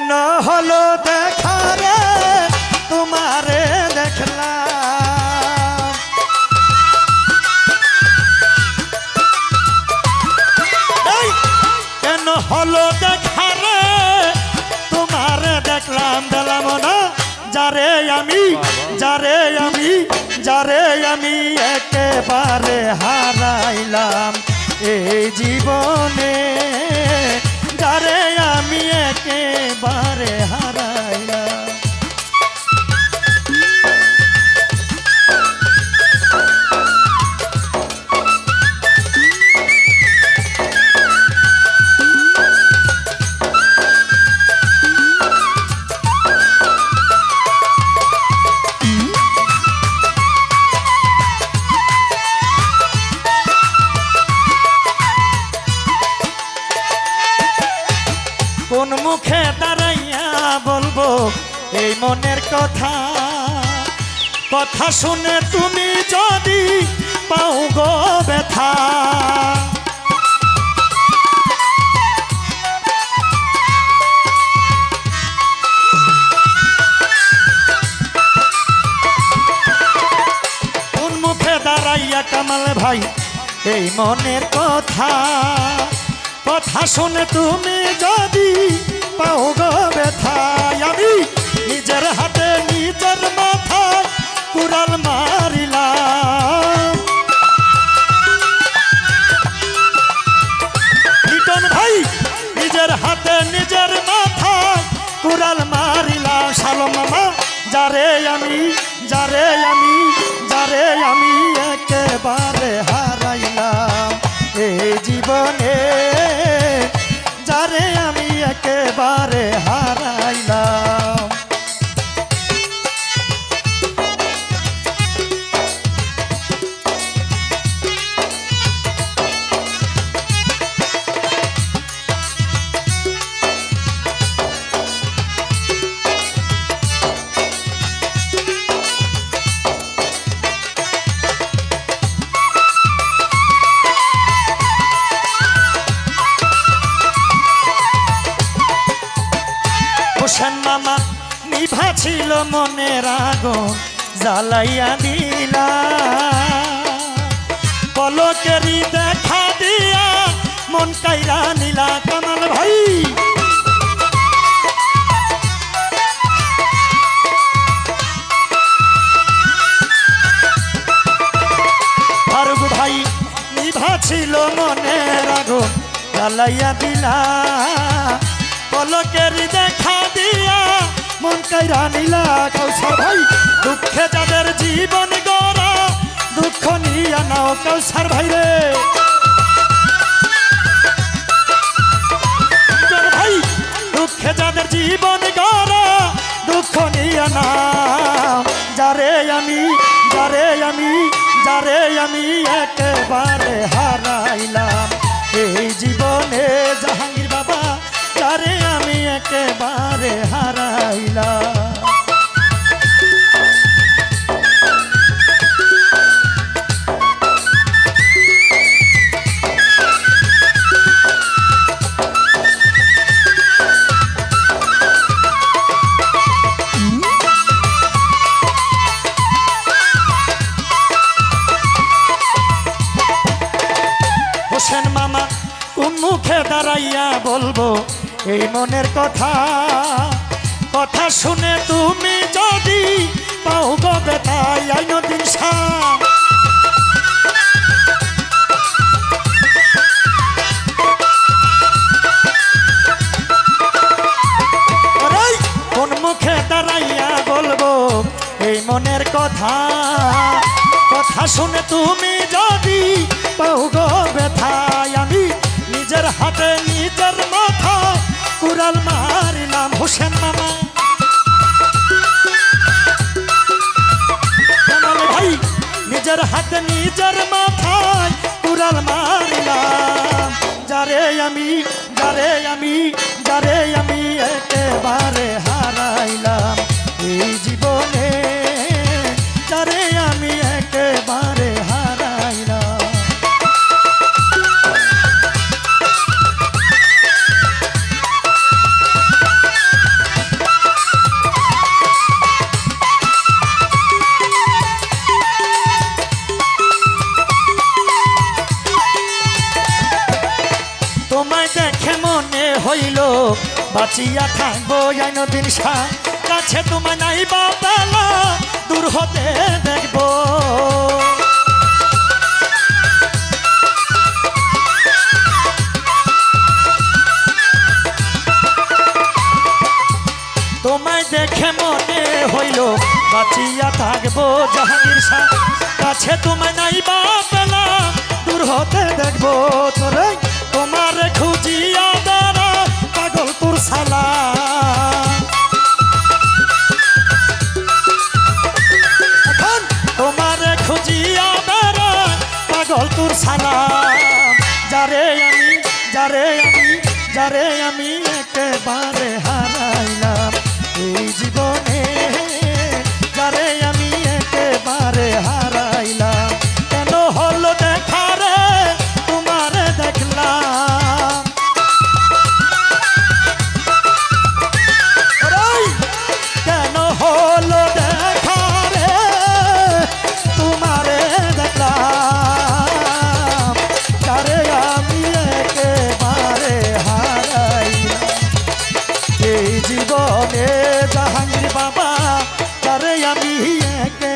কেন হলো দেখা রে তোমারে দেখলাম, কেন হলো দেখা রে তোমারে দেখলাম, দিলাম না যারে আমি যারে আমি একেবারে হারাইলাম এই জীবনে, যারে আমি একেবারে হারাইলাম। কোন মুখে দাঁড়াইয়া বলবো এই মনের কথা, কথা শুনে তুমি যদি পাও গো ব্যথা, কোন মুখে দাঁড়াইয়া কামাল ভাই এই মনের কথা, কথা শুনে তুমি যদি পাও গো ব্যথা, আমি নিজের হাতে নিজের মাথায় কুড়াল মারিলাম, লিটন ভাই নিজের হাতে নিজের মাথায় কুড়াল মারিলাম। শালম মামা যারে আমি একেবারে হারাইলাম এই জীবনে, যারে আমি একেবারে হারাইলাম। হোসেন মামা নিভা ছিল মনের আগুন জ্বালাইয়া দিলা, পলকেরই দেখা দিয়া মন কাইরা নিলা। কামাল ভাই ফারুক ভাই নিভা ছিল মনের আগুন জ্বালাইয়া দিলা, পলকেরই দেখা দিয়া মন কাইরা নিলা। কাউসার ভাই দুঃখে যাদের জীবন গড়া দুঃখ নিয়া নাও, কাউসার ভাই রে ভাই দুঃখে যাদের জীবন গড়া দুঃখ নিয়া নাও, যারে আমি একেবারে হারাইলাম এই জীবনে, জাহাঙ্গীর বাবা যারে আমি একেবারে হারাইলাম। হোসেন মামা কোন মুখে দাঁড়াইয়া বলবো এই মনের কথা, কথা শুনে তুমি যদি পাও গো ব্যথা। আইনউদ্দিন শাহ কোন মুখে দাঁড়াইয়া বলবো এই মনের কথা, কথা শুনে তুমি যদি পাও গো ব্যথা। আমি নিজের হাতে নিজের মাথা কুড়াল মারিলাম। হোসেন মামা কামাল ভাই নিজের হাতে নিজের মাথায় কুড়াল মারিলাম, যারে আমি একেবারে হারাইলাম এই জীবনে, যারে আমি একেবারে হারাইলাম। বাঁচিয়া থাকবো আইন দিন কাছে তোমায় নাই বা বেলা দূর হতে দেখবো তোমায় দেখে মনে হইল বাঁচিয়া থাকবো জাহাঙ্গীর শাহ কাছে তোমায় নাই বা বেলা দূর হতে দেখবো তোরে তোমার খুঁজিয়া দাঁড়া পাগল তোর সালা এখন তোমার খুঁজিয়া দাঁড়া পাগল তোর সালা যারে আমি একেবারে হারাইলাম এই জীবনে যারে আমি একেবারে হারাইলাম কেন হলো দেখা রে তোমারে দেখলাম কেন হলো দেখা রে তোমারে দেখলাম যারে আমি একেবারে হারাইলাম এই জীবনে জাহাঙ্গীর বাবা যারে আমি একে